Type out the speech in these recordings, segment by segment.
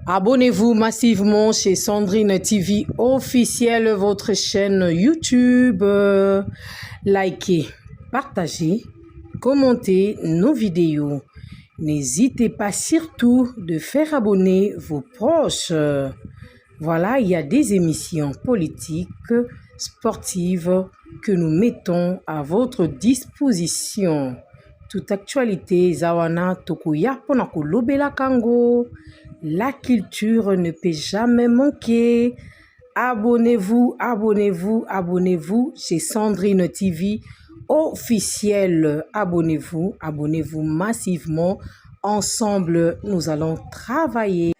Abonnez-vous massivement chez Sandrine TV officielle, votre chaîne YouTube. Likez, partagez, commentez nos vidéos. N'hésitez pas surtout de faire abonner vos proches. Voilà, il y a des émissions politiques, sportives que nous mettons à votre disposition. Toute actualité, Zawana Tokuya Ponakolobela Kango. La culture ne peut jamais manquer. Abonnez-vous, abonnez-vous, abonnez-vous chez Sandrine TV officielle. Abonnez-vous, abonnez-vous massivement. Ensemble, nous allons travailler.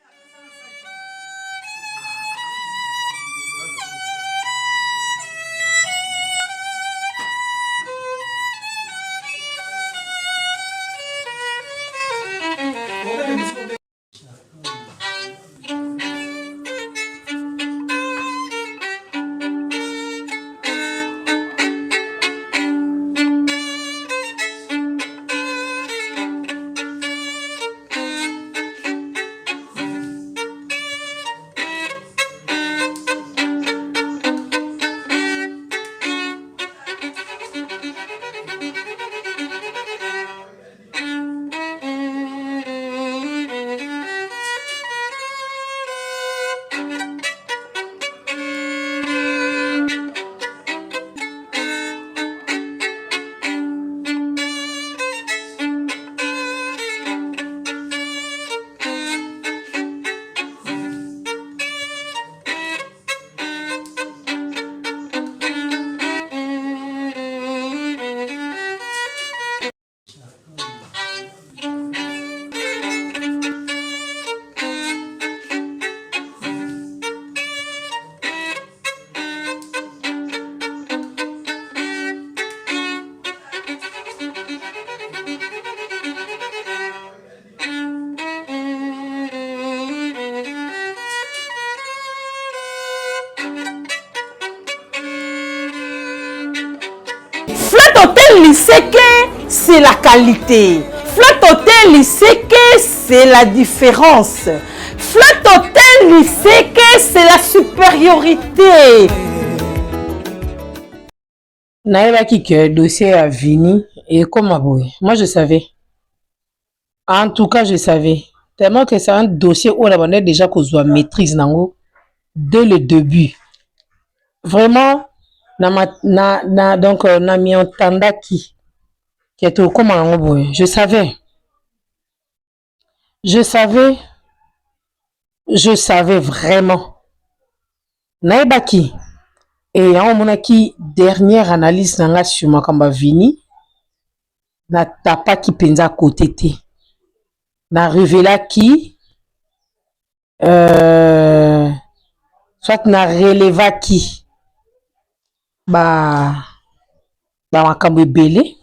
Flat Hotel Liseke, c'est la qualité. Flat Hotel Liseke, c'est la différence. Flat Hotel Liseke, c'est la supériorité. Naïla qui que dossier à Vini et comme Aboué. Moi je savais. En tout cas, je savais. Tellement que c'est un dossier où on a déjà qu'on soit maîtrise nango dès le début. Vraiment, donc na mi entenda qui est au comment je savais. Je savais vraiment. Naïbaki. Et en mon qui dernière analyse nanga sur Makamba Vini na tapa qui penza côté té. Na révéla qui soit na releva qui makambo belé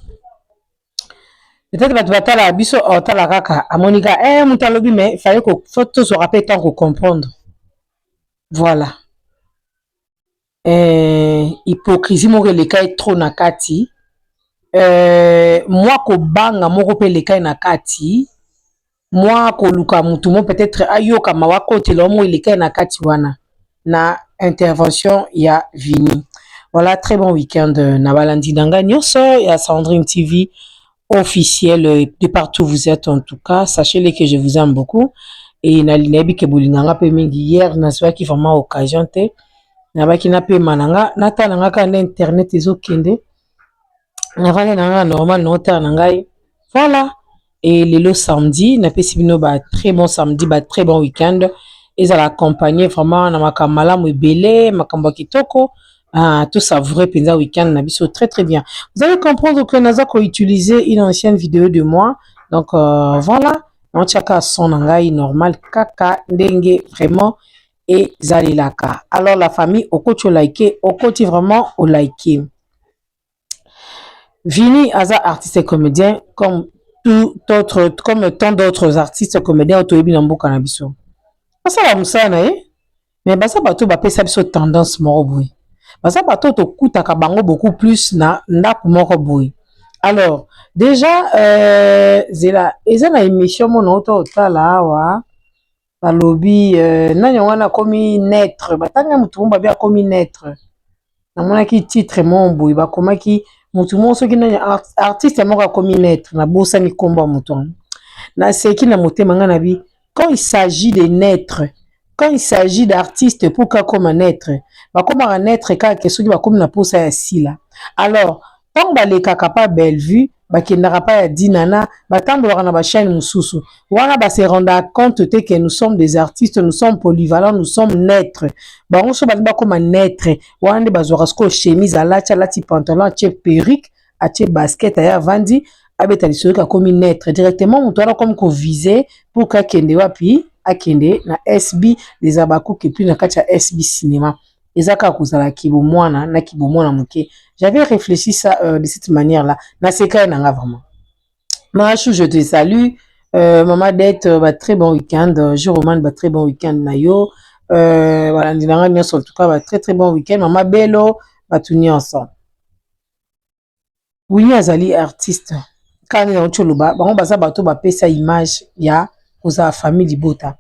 peut-être que batala biso otala kaka amonika mutalobi mais fallait que faut se rappeler tant qu'on comprendre. Voilà. Hypocrisie moko le cas est trop nakati. Moi ko banga moko pe le cas nakati. Moi ko luka mutu mo peut-être ayoka mawako telomo le cas nakati wana na intervention ya Vini. Voilà, très bon week-end na balandi danga nyonso ya Sandrine TV officielle de partout où vous êtes en tout cas. Sachez-le que je vous aime beaucoup et na linebi ke bolinganga pe mingi hier na soa qui vraiment occasion te. Nabaki na pe mananga nata nanga ka internet ezokende navale nanga normal nota nangai voilà et lelo samedi na pe sibino ba très bon samedi ba très bon week-end et ça l'accompagner vraiment na makamala mwebele makambo kitoko tout savourer pendant week-end na biso très très bien. Vous allez comprendre que naza ko utiliser une ancienne vidéo de moi donc voilà on chaka son nangai normal kaka ndenge vraiment et Zalilaka. Alors la famille, au coach au liké, au coach vraiment au liké. Vini Aza artiste et comédien comme tant d'autres artistes comédiens autobi nambo canabiso. Basa la musana mais basa bato ba pesa biso tendance moko boy. Basa bato to kutaka bango beaucoup plus na ndaku moko boy. Alors déjà zela eza na émission mon auto tala wa balobi nani wana komi naître batanga mutu moko babia komi naître namonaki titre moko boye bakomaki mutu moko soki nani artiste moko akomi naître nabosani nkombo ya mutu wana naseki na motema nga na bi quand il s'agit de naître quand il s'agit d'artiste pour kakoma naître bakomaka naître kaka soki bakomi na posa ya sila alors ntango balekaka pa Bellevue bakendaka pa ya dinana batambolaka na bachaîne mosusu wana base renda compte te que nous sommes des artistes nous sommes polyvalents nous sommes naîtres bango so balingi bakoma naître wana nde bazwaka sikoyo chemise alati pantalon atie perruque atie basket aya avandi abeta lisoki akomi naître directement moto wana komi kovise pour kakende wapi akende na SB les abakuki puis na kati ya SB cinéma eza kaka kozala kibomwana na kibomwana moke. J'avais réfléchi ça de cette manière-là. Naseka nanga vraiment. Marachou, je te salue. Maman Dette, très bon week-end. Jérôme, très bon week-end. Nayo. Voilà, en tout cas, très très bon week-end. Maman Bello, tout ni ensemble. Oui, azali artiste. Quand on est au bas, on va bato ba pesa image ya koza famille libota.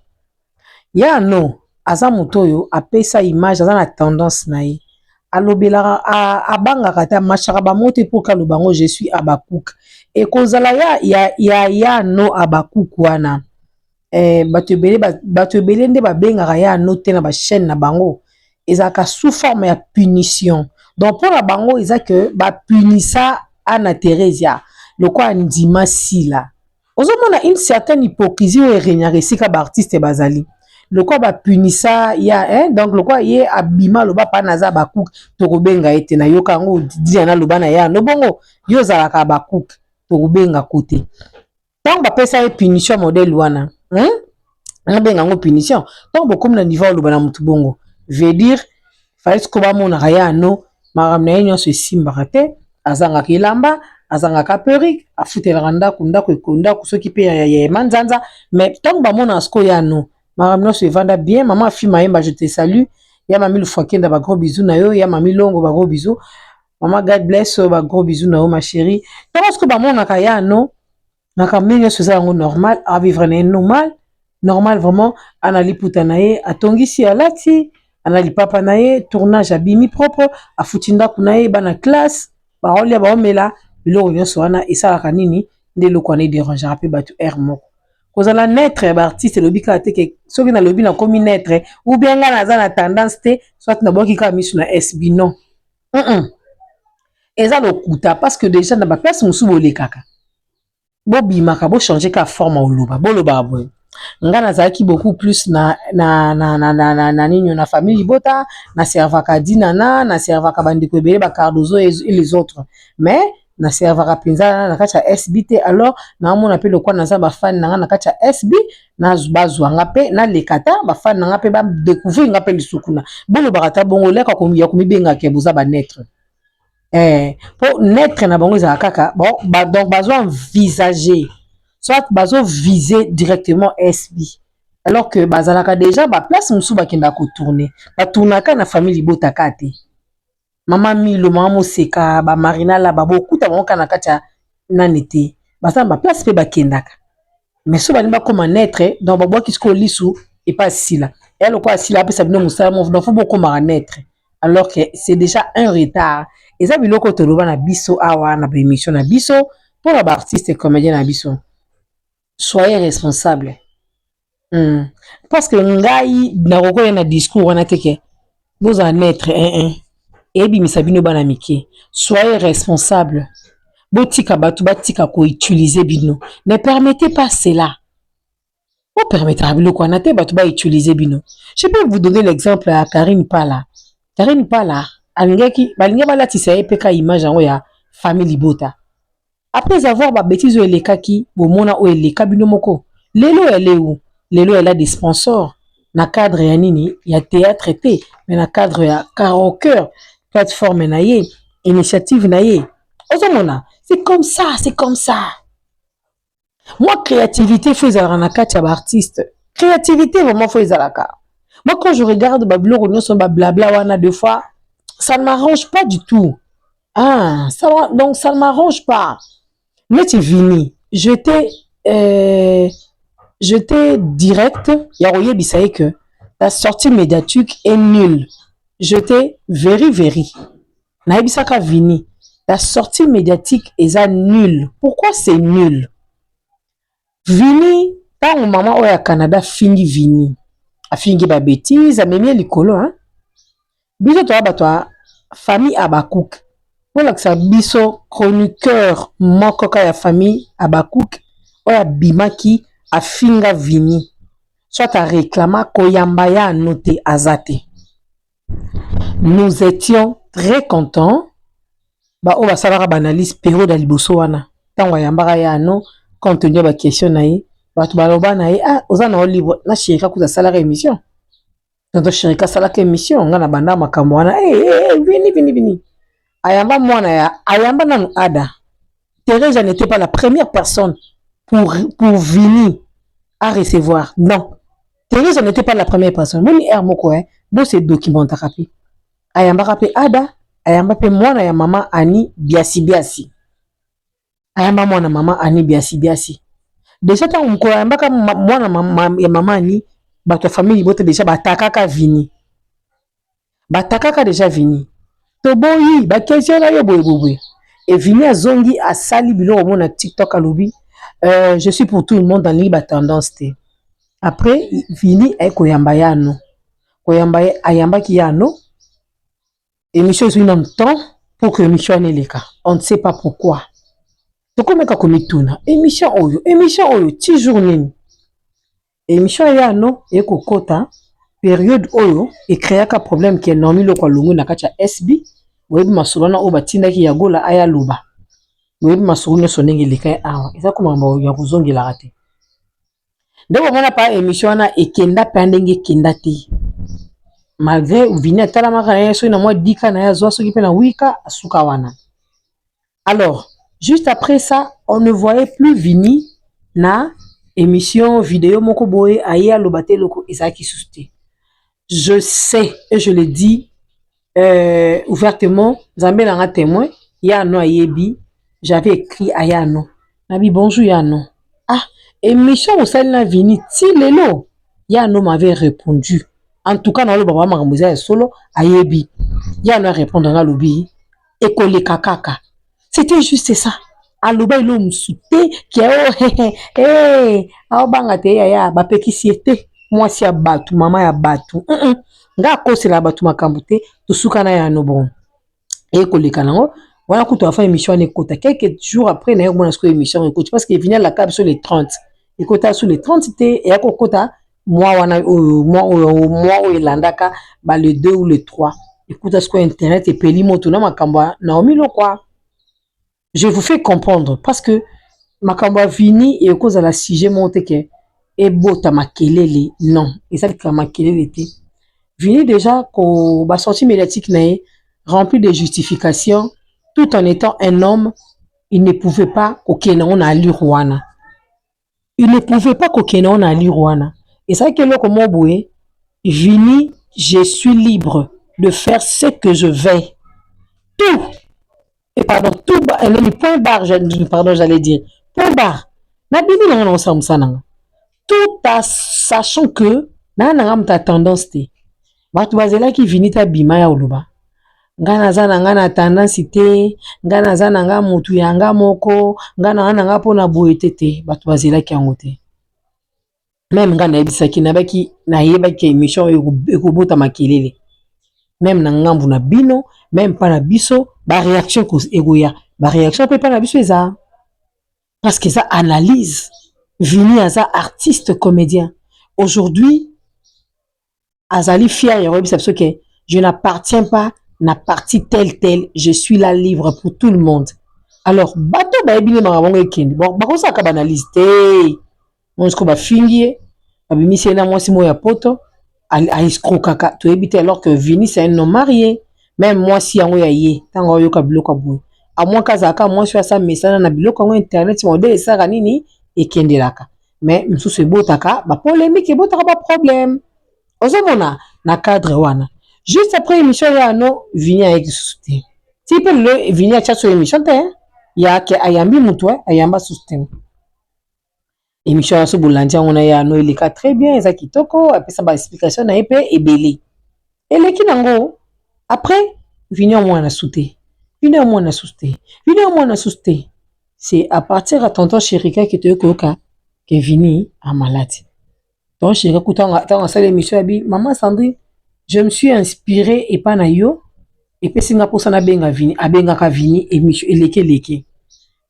Ya no, aza motoyo apesa image aza na tendance na ye. Alobelaka abangaka ta machaka bamote pour kalobango je suis Abakouk et kozala ya no Abakouk wana bato ebele nde babengaka ya no te na ba chaîne na bango ezalaka sous forme ya punition donc pour na bango eza que ba punisa Anna Theresia lokwa ndima sila ozomona une certaine hypocrisie oyo eregnaka esika ba artiste bazali lokwa ba punisa ya donc lokwa ye abima loba pa naza Bakouk tokobenga ete na yoka ngo dia na loba na ya no bongo yo zalaka Bakouk tokobenga kote tant ba pesa ye punition modèle wana na benga ngo punition donc bokomi na niveau loba na mutu bongo veut dire fallait ko ba mona ya no maramna ye nyonso esimbaka te azangaka ilamba azangaka perruque afutelaka ndako ekonda soki pe ya manzanza mais tant ba mona sko ya no Maman se vanda bien, maman fille Maïmba, je te salue. Ya mami Lufakenda, ba gros bisous na yo. Ya mami Longo, ba gros bisous. Maman God bless, ba gros bisous na yo, ma chérie. Parce que ba mon nakaya no, nakamenya se ça normal, à vivre normal, normal vraiment. Anali putanaye, atongisi alati, anali papa naye, tournage abimi propre, afutinda kunaye, bana classe, ba olia ba omela, bilo nyonso wana esalaka nini, nde lokwane dérangera pe batu air moko. Kozala naître artiste lobi ka te ke soki na lobi na komi naître ou bien nga naza na tendance te soit na boki ka misu na SB non eza lokuta parce que déjà na ba place musu bolekaka bo bimaka bo changer ka forme oloba boloba boye nga nazalaki beaucoup plus na nini na famille libota na servaka dinana na servaka bandeko ebele ba Cardozo et les autres mais na servaka penza na kati ya SBT alors na mona pe lokwa naza ba fan na kati ya SB na bazwanga pe na lekata ba fan na pe ba découvrir nga pe lisukuna bolo barata bongo leka komi ya komibenga ke boza ba naître pour naître na bango za kaka bon donc bazwa envisager soit bazo viser directement SB alors que bazalaka déjà ba place musu bakenda ko tourner ba tournaka na famille libota kate Mama Milo, Mama Moseka, ba Marina la ba bokuta bango na kati ya nani te. Basa ba place pe bakendaka. Mais so balimba comme naître donc ba boki sko lisu et pas sila. Et le quoi sila pe ça bino musala mon donc faut beaucoup naître. Alors que c'est déjà un retard. Et ça biloko to loba na biso awa na émission na biso pour la artiste et comédien na biso. Soyez responsable. Parce que ngai na roko na discours wana teke. Vous en naître et bimisa bino bana mike soyez responsable botika batu batika ko utiliser bino ne permettez pas cela vous permettre biloko na te batu ba utiliser bino je peux vous donner l'exemple à Karine Pala alingaki balinga balatisa epeka image yango ya famille libota après avoir ba bêtise o elekaki bomona o eleka bino moko lelo elle a des sponsors na cadre ya nini ya théâtre te mais na cadre ya karaoke plateforme na ye, initiative na ye. Ozomona, c'est comme ça. Moi, créativité, faut na kati ya artiste. Créativité, vraiment, faut ezalaka. Moi, quand je regarde Bablo Rognon son blabla wana deux fois, ça ne m'arrange pas du tout. Donc ça ne m'arrange pas. Mais tu vini, j'étais J'étais direct, Yaroye Bissaye que la sortie médiatique est nulle. J'étais very. Naibisaka Vini. La sortie médiatique est nulle. Pourquoi c'est nul? Vini, tant maman au Canada fingi Vini. A fingi ba bêtise, a même likolo, hein. Biso to abatwa famille Abakouk. Voilà que ça biso chroniqueur mokoka ya famille Abakouk. Oya bimaki a finga Vini. Soit à réclamer koyambaya a noté azate. Nous étions très contents. Ba o basalaka banalise période liboso wana. Tango yambaka ya no compte tenu ba question na ye. Batu baloba na ye ah oza na olivo na shirika kuza salaka émission. Tanto shirika salaka émission nga na banda makambo wana vini. Ayamba mwana ya ayamba nanu ada. Thérèse n'était pas la première personne pour Vini à recevoir. Non. Thérèse n'était pas la première personne. Moni moko bon c'est document rapi. Ayamba rapi ada, ayamba pe mwana ya mama Ani biasi. Ayamba mwana mama Ani biasi. Déjà tant on ayamba ka mwana ya mama Ani bato famille bote déjà batakaka Vini. Batakaka déjà Vini. To boyi ba question la yo boy. Et Vini a zongi a sali bilo au monde TikTok à lobby. Je suis pour tout le monde dans libre tendance té. Après Vini est koyamba yano. Koyamba ayamba ki yano. Émission est une temps pour que l'émission ait les cas. On ne sait pas pourquoi. Donc comment comme tuna émission oyo ti journée. Émission yano et kokota période oyo et créer un problème qui est normal le kwa lungu na kacha SB. Webi masolona o batinda ki yagola aya luba. Webi masolona sonenge leka awa. Eza kuma mba ya kuzongi la rate. Ndeko mona pa émission na ekenda pendenge kenda te. Malgré Vini atala makana so na moi dika na ya zo so ki pe na wika asuka wana. Alors, juste après ça, on ne voyait plus Vini na émission vidéo moko boye aya lobate loko ezaki susté. Je sais et je le dis ouvertement, Zambé n'a témoin, Yano Ayebi, j'avais écrit à Yano. Nabi bonjour Yano. Ah, émission au sein de la Vini, ti lelo. Yano m'avait répondu. En tout cas, dans le baba Maramouza solo, Ayebi. Yano a répondu dans l'obi. École kakaka. C'était juste ça. Aloba ilo msute, qui a oh, bangate ya, ba peki siete. Moi si ya batu, mama ya batu. Nga kose la batu makambo te tosuka na ya no bon et koleka nango wana kuto afa émission ne kota quelques jours après na yobona sko émission écoute parce que vient la cap sur les 30 écoute sur les 30 te et akokota moi wana moi elandaka ba le 2 ou le 3 écoute ce que internet et peli moto na makambo na omilo quoi je vous fais comprendre parce que makambo Vini et cause à la sujet monte que et bota makelele non et ça que makelele te Vini déjà qu'au bas sortie médiatique n'est rempli de justifications, tout en étant un homme, il ne pouvait pas qu'aucun on a l'Irouana. Il ne pouvait pas qu'aucun on a l'Irouana. Et ça que là comment boué, Vini, je suis libre de faire ce que je veux. Tout. Et pardon, tout le point barre, pardon, j'allais dire. Point barre. Na bibi na ensemble ça nanga. Tout en sachant que na ta tendance te. Batu bazela ki Vini ta bima ya oluba. Ngana zana ngana tendance te, ngana zana nga mutu yanga moko, ngana nga pona boetete, batu bazela ki angote. Même ngana ebisaki na baki na yeba ki émission ekobota makelele. Même na ngambu na bino, même pas na biso, ba réaction ko egoya, ba réaction pe pas na biso eza. Parce que ça analyse. Vini aza artiste comédien. Aujourd'hui Azali fier, que je n'appartiens pas na partie telle, je suis là libre pour tout le monde. Alors, bato ba ebile marabongo ekende. Bon, ba kosa ka banalise te. On se ko ba fingie, ba bimisi na mwasi mo ya poto, a escroc kaka. To ebite alors que Vini c'est un homme marié. Même moi si yango ya ye, tango yo ka biloko boy. A moins kazaka moi sur ça message na biloko ngo internet modèle ça nini ekende laka. Mais msusu botaka, ba polémique botaka ba problème. Ozomona na cadre wana. Juste après l'émission ya no Vini a existé. Si peut le Vini a tcha sur l'émission te ya ke ayambi mutwe ayamba système. émission à ce boulandi on a ya no il est très bien ça kitoko après ça ba explication na épée et belé et les qui nango après venir moi na souté venir moi na souté venir moi na souté c'est à partir à tonton Chérika qui te koka que vini à malade donc Chérika kuta dans salle émission abi maman Sandrine je me suis inspirée et pas na yo et puis singa pour ça na benga vini abenga ka vini émission eleke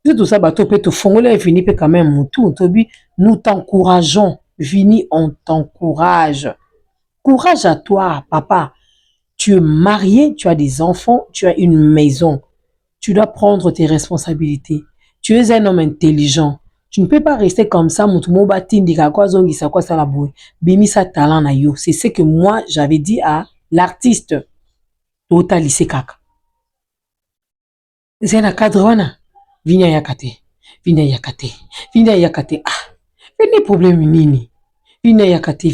tout ça bateau peut te fongoler vini peut quand même tout tobi nous t'encourageons vini on t'encourage courage à toi papa tu es marié tu as des enfants tu as une maison tu dois prendre tes responsabilités tu es un homme intelligent tu ne peux pas rester comme ça mutu mo batindika kwa zongisa kwa sala boy bimisa talent na yo c'est ce que moi j'avais dit à l'artiste totalise kaka zena cadre wana Vinya yakate, vina yakate, vina yakate. Ah, vina problème nini. Vina yakate.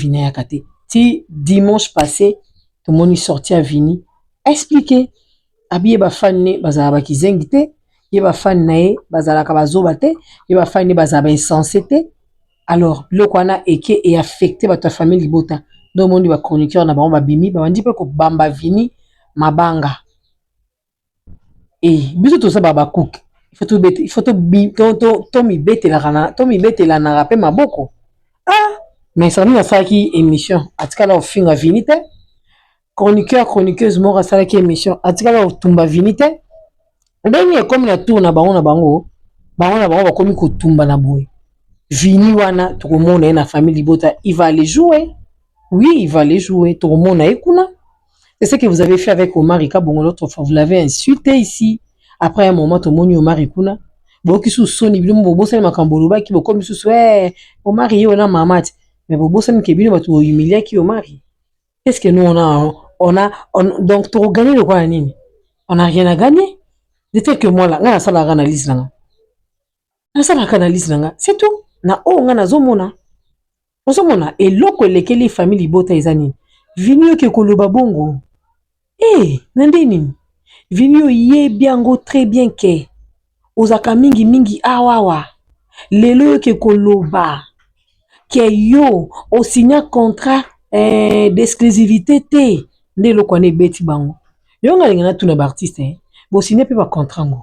Si dimanche passé, tout le monde est sorti à Vini, expliquer. Abiye ba fan ne bazala ba kizengite, ye ba fan nae bazala ka bazobate, ye ba fan ne bazala insensité. Alors, le kwana eke est affecté par ta famille libota. Donc monde ba chroniqueur na ba bimi, ba ndi pe ko bamba Vini mabanga. Et biso to ça baba cook. Il faut to mi bete la na rapé maboko. Ah, mais ça nous a fait qui émission. Atika la finga vinite. Chroniqueuse mora sala qui émission. Atika la tumba vinite. Ndeni comme la tour na bango ba komi ko tumba na boy. Vini wana to mona na famille libota, il va aller jouer. Oui, il va aller jouer. To mona ekuna. C'est ce que vous avez fait avec Omar Ika Bongo l'autre fois. Vous l'avez insulté ici. Après un moment, tout le monde Omar Ikuna. Boki sous soni bilumu bobo sani makamboloba ki boko misu ouais Omar Iyo na mamat. Mais bobo sani kebino ba tu humilier ki Omar. Qu'est-ce que nous donc tu gagner le quoi nini? On n'a rien à gagner. Dites que moi là, ngana sala analyse là. Na sala analyse là. C'est tout. Na o ngana zomona. Ozomona et loko lekeli famille libota ezani. Vinyo ke koloba bongo. Eh, nandeni. Vinyo ye biango très bien ke. Ozaka mingi awawa. Lelo ke koloba. Ke yo, o signa contrat d'exclusivité te. Ndelo kone beti bango. Yo nga lingana tuna ba artiste, hein. Bo signé pe ba contrat ngo.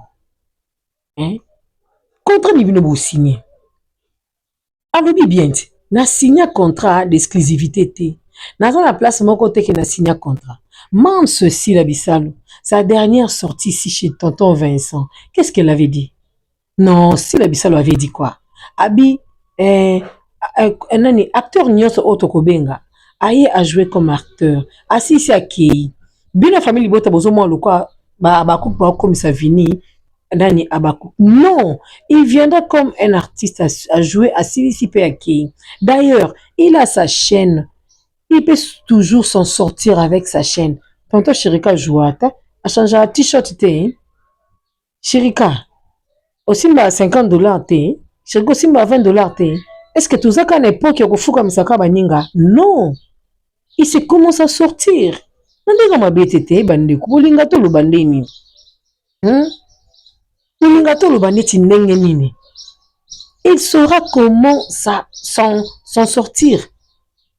Hein? Contrat ni bino bo signé. Alobi bien. Na signa contrat d'exclusivité te. Na la place mon côté que na signé contrat. Même ceci la Bissalo, sa dernière sortie ici chez tonton Vincent, qu'est-ce qu'elle avait dit? Non, si la Bissalo avait dit quoi? Abi, acteur nyonso otokobenga, aye a joué comme acteur, assis à qui? Bien la famille bota bozo mo lo quoi, ba coupe comme ça vini, nani abaku. Non, il viendra comme un artiste à jouer assis ici à qui? D'ailleurs, il a sa chaîne. Il peut toujours s'en sortir avec sa chaîne. Tonton Chérika Jouata a changé un t-shirt. Chérika, aussi m'a $50. Chérika aussi m'a $20. Est-ce que tout ça qu'à l'époque il faut comme ça baninga? Non. Il se commence à sortir. Nandega ma BTT bande kulinga to lo bande ni. Kulinga to lo bande ti ndenge nini. Il saura comment ça s'en sortir.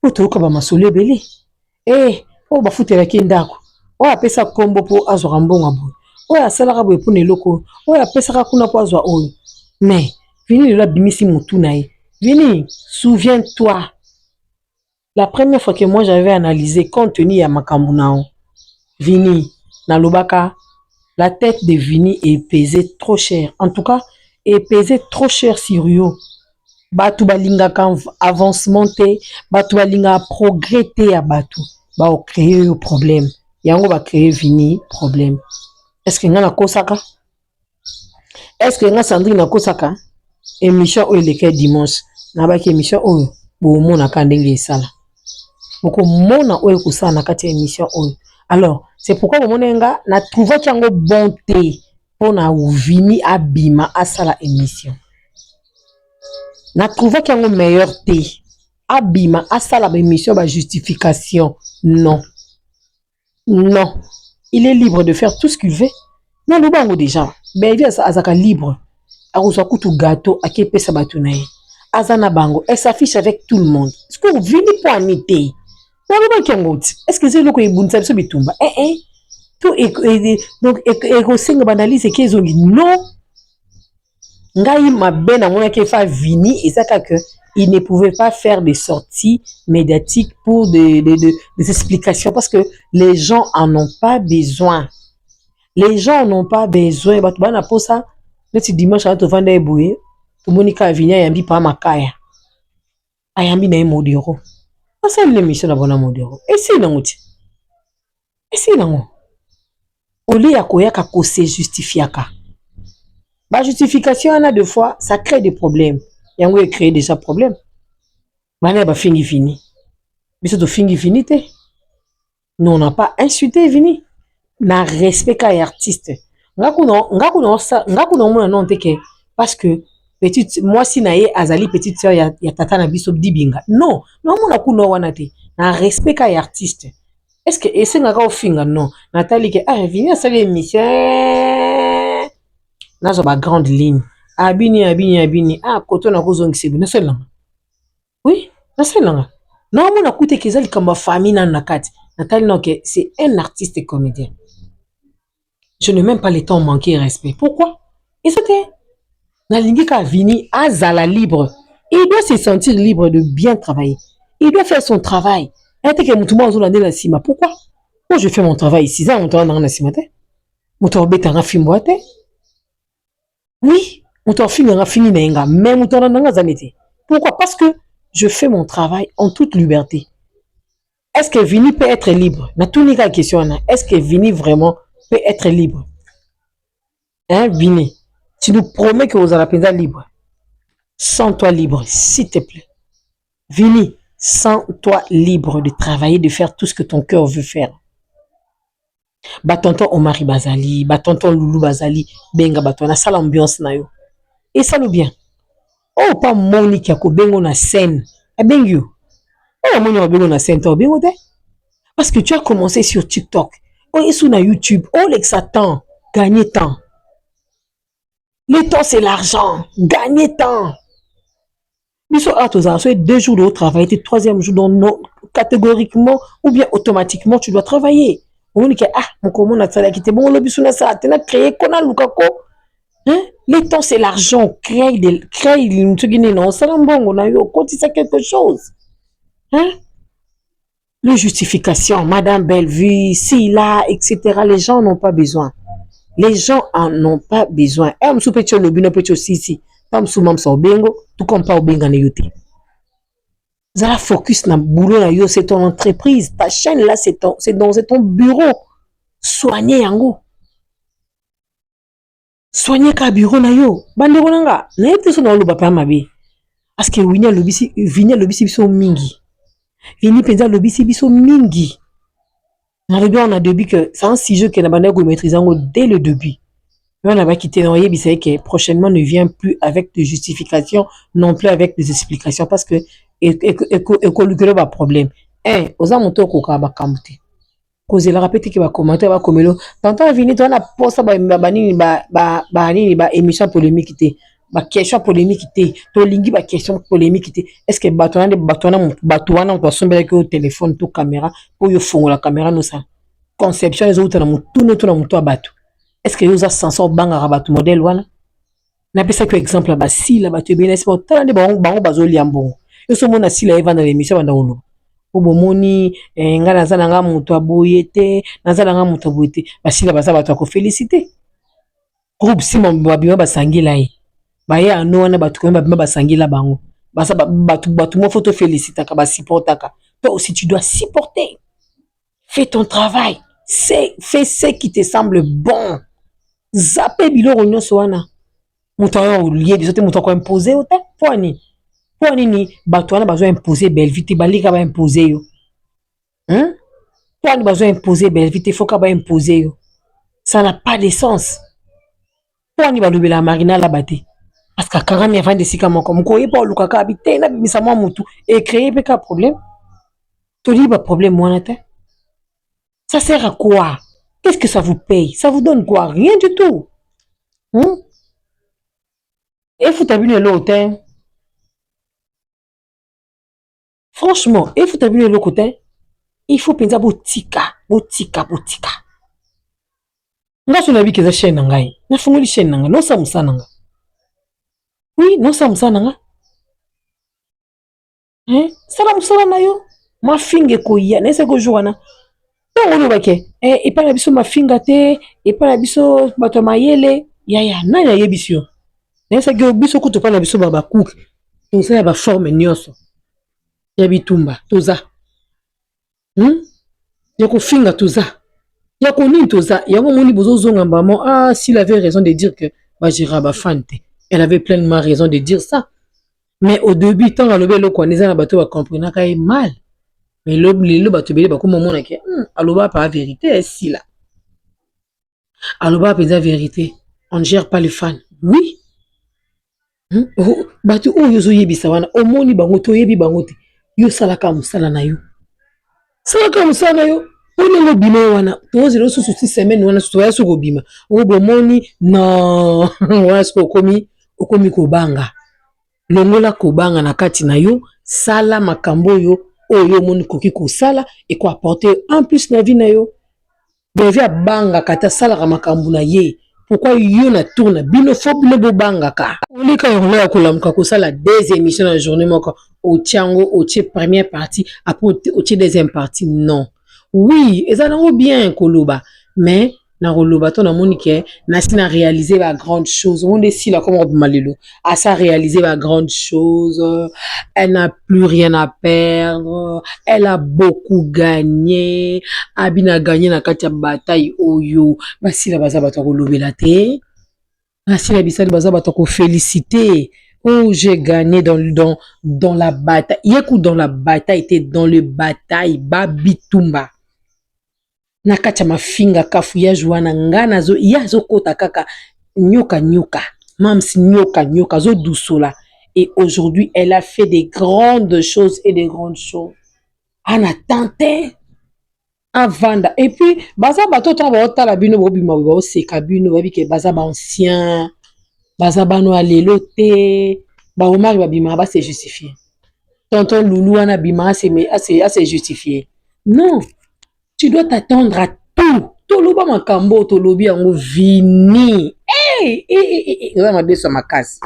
Otoka ba masole belé. O ba futela ki ndako. O apesa kombo po azwa mbonga bo. O asalaka bo epone loko. O apesa kuna po azwa oyo. Mais vini la bimisi mutu nae. Vini, souviens-toi. La première fois que moi j'avais analysé compte tenu ya makambo nao. Vini na lobaka la tête de Vini est pesée trop cher. En tout cas, est pesée trop cher sur yo. Batu balinga kan avancement te, batu balinga progrès te ya batu, ba o créer le problème. Yango ba créer Vini problème. Est-ce que ngana kosaka? Est-ce que ngana Sandrine na kosaka? Émission o le dimanche. Na ba ki émission o bo mona ka ndenge esala. Boko mona o ekosala na kati émission o. Alors, c'est pourquoi mo monenga na trouver yango bonté pona Vini abima asala émission. Na trouvé qu'il y a un meilleur thé. Abima, à ça la émission, la justification. Non. Non. Il est libre de faire tout ce qu'il veut. Non, le bango déjà. Ben, il est libre. A reçu tout gâteau, à qui peut s'abattre. Azana Bango, elle s'affiche avec tout le monde. Est-ce que vous venez pour en été? Est-ce que c'est le que vous avez dit? Tout donc, et banalise qu'ils ont dit non. Ngai mabe na mona ke fa vini et ça que il ne pouvait pas faire des sorties médiatiques pour des explications parce que les gens en ont pas besoin. Les gens n'ont pas besoin. Bah tu vas na posa, le dimanche à te vendre eboué, tout monika vini yambi pa makaya. Ayambi na modero. Ça l'émission na bona modero. Et c'est non muti. Et c'est non. Oli ya koyaka ko se justifiaka. La justification, on a deux fois, ça crée des problèmes. Et on a créé déjà problème. On a fini. Mais c'est fini. Nous, on n'a pas insulté Vini. On a respect qu'à artiste. Parce que petite, moi, si naïe Azali, petite soeur, y a tata na biso dibinga. Non, on a kuno wanate. On a respect qu'à artiste. Est-ce que, et c'est n'a finga, non. Nathalie, Vini a salé émission. Nazo ba grande ligne. Abini. Ah, koto na kozong sibu. Na selanga. Oui, na selanga. Non, mon akute kezali kamba famille na nakati. Nathalie Noke, c'est un artiste et comédien. Je n'ai même pas le temps de manquer respect. Pourquoi? Et c'était Nalingika Vini Azala libre. Il doit se sentir libre de bien travailler. Il doit faire son travail. Pourquoi? Moi, je fais mon travail ici. Ça, mon travail dans la cimetière. Mon travail est en film. Oui, mon travail est fini. Mais mon travail est en pourquoi? Parce que je fais mon travail en toute liberté. Est-ce que Vini peut être libre? Na tout la question. Est-ce que Vini vraiment peut être libre? Hein, Vini? Tu nous promets que vous allez être libre. Sens-toi libre, s'il te plaît. Vini, sens-toi libre de travailler, de faire tout ce que ton cœur veut faire. Bah tonton Omari Bazali, bah tonton Loulou Bazali, benga batona, ça l'ambiance na yo. Et ça nous bien. Oh, pas Monique Yako, bengo na scène. Eh ben yo. Oh, Monique bengo na scène, toi, bengo de. Parce que tu as commencé sur TikTok. Oh, et sur YouTube. Oh, l'exatant. Gagner temps. Le temps, c'est l'argent. Gagner temps. Nous sommes 2 jours de travail, le 3e jour, donc catégoriquement ou bien automatiquement, tu dois travailler. On dit que, mon commune a quitté, bon, le bisou n'a ça, tu as créé, qu'on a l'ukako. Le temps, c'est l'argent. Crée une non, c'est un bon, on a eu, quand il quelque chose. Hein? Les justifications, Madame Bellevue, si là, etc., les gens n'ont pas besoin. Les gens en ont pas besoin. Et on soupe le bino petit si. Comme sous mam so bengo, tout comme pas au benga na yote. Zala focus na boulot na yo, c'est ton entreprise. Ta chaîne là, c'est ton bureau. Soignez yango. Soignez ka bureau na yo. Bande ronanga. Na yete so na lo ba pa mabe. Parce que Vinia lobisi biso mingi. Vini penza lobisi biso mingi. Na le on a début que c'est un sujet que na bande go maîtriser dès le début. On a quitté que prochainement ne vient plus avec des justifications, non plus avec des explications, parce que il va problème. Aux amonteurs qu'on va camouter. Cause la répéter que va commenter va comme le. Tantôt vini toi na poste ba émission polémique ba question polémique to lingi ba question polémique est-ce que batona on doit somber que au téléphone to caméra pour yo fongo la caméra nous ça. Conception les autres na mutu abatu. Est-ce que vous avez sensor banga rabat modèle wana? Na pesa que exemple ba si la batu bien est tala de bango bazoli ambongo. Yo so mona si la eva dans l'émission banda ono. Obomoni nga nazana nga mutu aboyete, nazana nga mutu aboyete. Ba si la baza batu ko féliciter. Groupe si mon babima basangila yi. Ba ye ano wana batu ko babima basangila bango. Basa batu mo photo féliciter ka ba supportaka. Toi aussi tu dois supporter. Fais ton travail. Fais ce qui te semble bon. Zappé bilo ronyo soana. Mouton ou lié bisote mouton ko imposer ote. Poani ni batouana besoin imposer belle vite balika ba imposer yo. Poani besoin imposer belle vite faut ka ba imposer yo. Ça n'a pas de sens. Poani ba lobela marina la baté. Parce que quand même avant de sika moko mko yepa lukaka habité na bimisa mwa mutu et créer peka problème. To li ba problème wana te. Ça sert à quoi? Qu'est-ce que ça vous paye? Ça vous donne quoi? Rien du tout. Et vous t'abonnez l'autre. Franchement, il faut terminer le côté. Il faut penser botika. Nga so nabi keza chaîne ngai. Na fungoli chaîne nanga. Non sa musa nanga. Oui, non sa musa nanga. Sala musala na yo. Ma finge ko ya. Nese ko joana. Tango no bake. E pa na biso ma finga te. E pa na biso bato mayele. Ya nani ayebi yo. Nese ke biso kuto pa na biso baba cook. Toza ya ba forme nyonso. Ya bitumba toza. Ya ko finga toza. Ya ko nini toza. Ya ko moni bozo zonga maman. Ah, s'il avait raison de dire que ba jira ba fante. Elle avait pleinement raison de dire ça. Mais au début, tant à l'obé, l'eau, na bateau va comprendre qu'il est mal. Mais le bateau belé, bah, comme on a dit, aloba pas la vérité, si là. Aloba pas la vérité. On ne gère pas les fans. Oui. Bateau, oh, yo yebi sawana. O moni bangoto, yebi bangote. Yo salaka musala na yo. Salaka musala na yo. On est bima wana. Tozi lo sous 6 semaines wana, soya su go bima. O bo moni, non. Wana su komi ko banga. Longola kobanga na kati na yo sala makambo yo oyo moni koki ko sala et ko apporter en plus na vie na yo devia banga kata sala ka makambo na ye pourquoi yo na tourna bino fo bino bo banga ka olika yo na kolamuka ko sala des émissions na journée moko au tiango au tie première partie après au tie deuxième partie non oui ezana bien koloba mais na roloba to na monike na sina réaliser la grande chose on décide là comme malelo à ça réaliser la grande chose elle n'a plus rien à perdre elle a beaucoup gagné abina gagné na kati ya bataille oyo basila baza bato kolobela te basila bisali baza bato ko féliciter oh j'ai gagné dans la bataille yeku dans la bataille était dans le bataille babitumba na kati ya mafinga kafu ya juana ngana zo ya zo kota kaka nyoka mamsi nyoka zo dousola et aujourd'hui elle a fait des grandes choses et des grandes choses ana tenté avanda et puis baza bato to ba otala bino bo bima bo seka bino ba bike baza ba ancien baza bano alelo te ba omar ba bima ba se justifier tonton Loulou ana bima c'est justifier non. Tu dois t'attendre à tout. Toloba makambo, tolobi yango vini. Oza madeso makasi.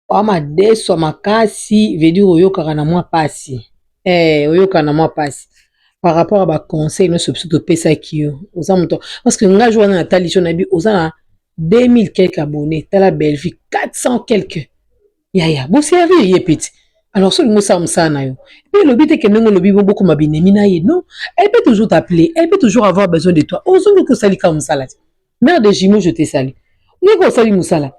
Oza madeso makasi, veut dire oyokaka na mwa pasi. Oyokaka na mwa pasi. Par rapport à ba conseil, no substitut opesa kiyo. Oza moto. Parce que nga joana na talisho na bi, oza na 2000 quelques abonnés. Tala Belvi, 400 quelques. Ya, bo servi ye petit. Alors, ce que et le but est que nous le vivons beaucoup non, elle peut toujours t'appeler, elle peut toujours avoir besoin de toi. Osons que ça lui comme ça là. Mère de Jimo, je te salue. Ni ko sali musala.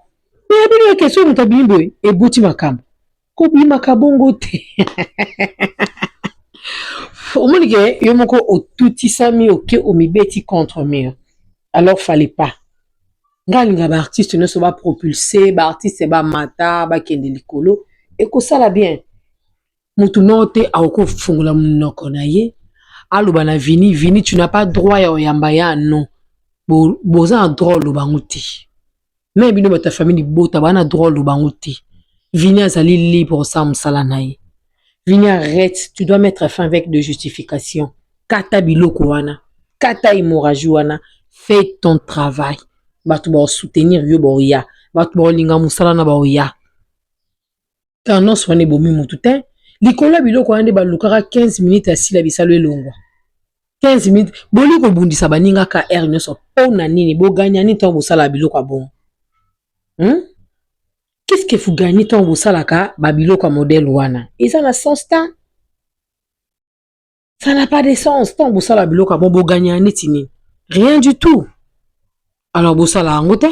Mais il y a une question de tabimbo et bouti makam. Kobi makabongo te. Au moins que yomoko au touti sami ok au mibeti contre mur. Alors fallait pas. Ngalinga ba artiste ne se va propulser, ba artiste ba mata, ba kende likolo et ko ça la bien. Mutu note awoko fungula munoko na ye aloba na vini tu n'as pas droit ya oyamba ya non boza en droit lo banguti mais bino ba ta famille bota bana droit lo banguti vini azali libre sa musala na ye vini arrête tu dois mettre fin avec de justification kata biloko wana kata hémorragie wana fais ton travail batu ba soutenir yo ba oya batu ba linga musala na ba oya quand on soine bomi mutu te likola biloko ande balukaka 15 minutes asila bisalo elongwa 15 minutes boli ko bundisa baninga ka air nyoso pona nini bo gagner ni temps bosala biloko bon qu'est-ce que vous gagnez temps bosala ka ba biloko modèle wana et ça n'a sens temps ça n'a pas de sens temps bosala biloko bon bo gagner nitini rien du tout alors bosala ngote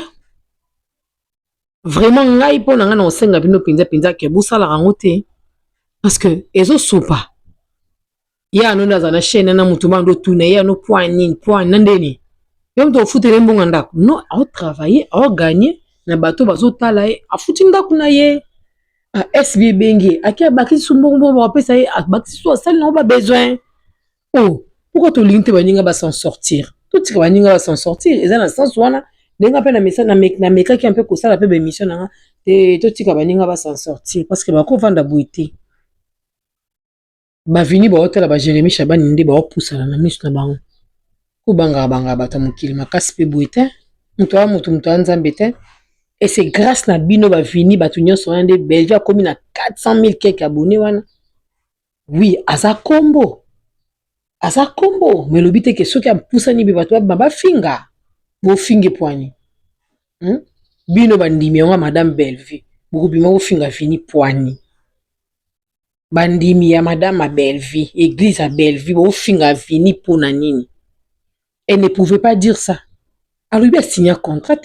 vraiment ngai pona nga na osenga bino pinza ke bosala ngote. Parce que ezo sopa ya no ndaza na chaîne na mutu mando tuna ya no point nandeni yo mto futere mbonga ndako no a travailler a gagner na bato bazo tala e a futi ndako na ye a SB bengi akia bakisi sumbongo ba pesa ye bakisi so sali na ba besoin oh pourquoi to linte baninga ba s'en sortir tout tika baninga ba s'en sortir eza na sens wana denga pe na message na meka ki un peu ko sala pe be mission na te to tika baninga ba s'en sortir parce que ba ko vanda buiti. bavini baotala ba Jérémy Chabani nde baopusana na miso na bango kubanga bata mokili makasi mpe boye te moto ya moto ya nzambe te. Et c'est grâce na bino bavini bato nyonso wana nde Belgique akomi na 400 000 keke abonné wana. Oui, aza kombo mais lobi te ke soki apusani be bato bafinga bofinge poani. Bino bandimi yango madame Bellevue bokobima bofinga vini poani. Bandimi ya madame à Bellevue, église à Bellevue, bofinga vini pona nini. Elle ne pouvait pas dire ça. Alors lui a signé un contrat.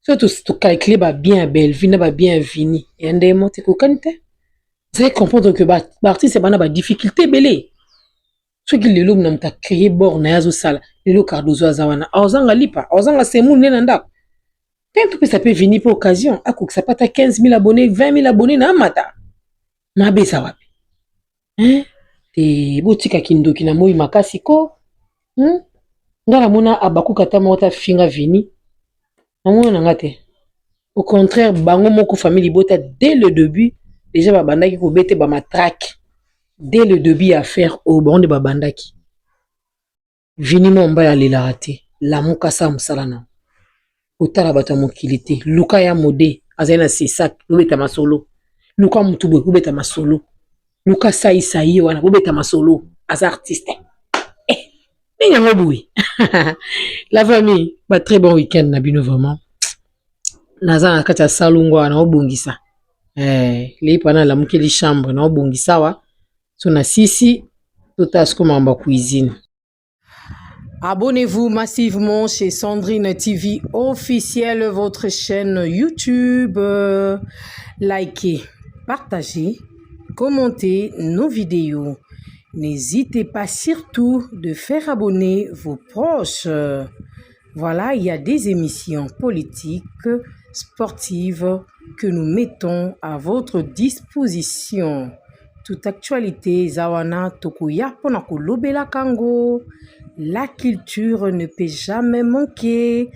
Surtout si tu calcules bien à Bellevue, bien à Vini. Et un des mots, tu comprends? Vous allez comprendre que l'artiste a des difficultés belé. Ceux qui le n'ont pas créé bord na yazo sala, le Cardozo azawana. Ozanga lipa, ozanga semu nenanda. Quand tu peux ça peut venir pour occasion, à quoi que ça pas 15 000 abonnés, 20 000 abonnés na mata. Ma besa wapi. Te botika kindoki na moi makasi ko. Ngala mona abaku kata mota finga vini. Amona ngate. Au contraire, bango moko famille bota dès le début, déjà babandaki ko bete ba matraque. Dès le début à faire au bon de babandaki. Vini momba ya lilarate, la muka sa musalana. Otala bata mokilité, luka ya mode, azena sesak, beta masolo. Luka mutube, beta masolo. Luka saï wana, beta masolo, as artiste. La famille, bah très bon week-end na bino vraiment. Naza na kati ya salungwa na obungisa. Les pana la mukeli chambre na obungisa wa. So na sisi totas comme en cuisine. Abonnez-vous massivement chez Sandrine TV officielle, votre chaîne YouTube. Likez, partagez, commentez nos vidéos. N'hésitez pas surtout de faire abonner vos proches. Voilà, il y a des émissions politiques, sportives que nous mettons à votre disposition. Toute actualité, Zawana Tokuya Ponako Lobela Kango. La culture ne peut jamais manquer.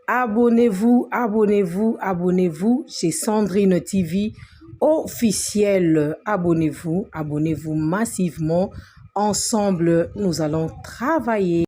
Abonnez-vous, abonnez-vous, abonnez-vous chez Sandrine TV officielle. Abonnez-vous, abonnez-vous massivement. Ensemble, nous allons travailler.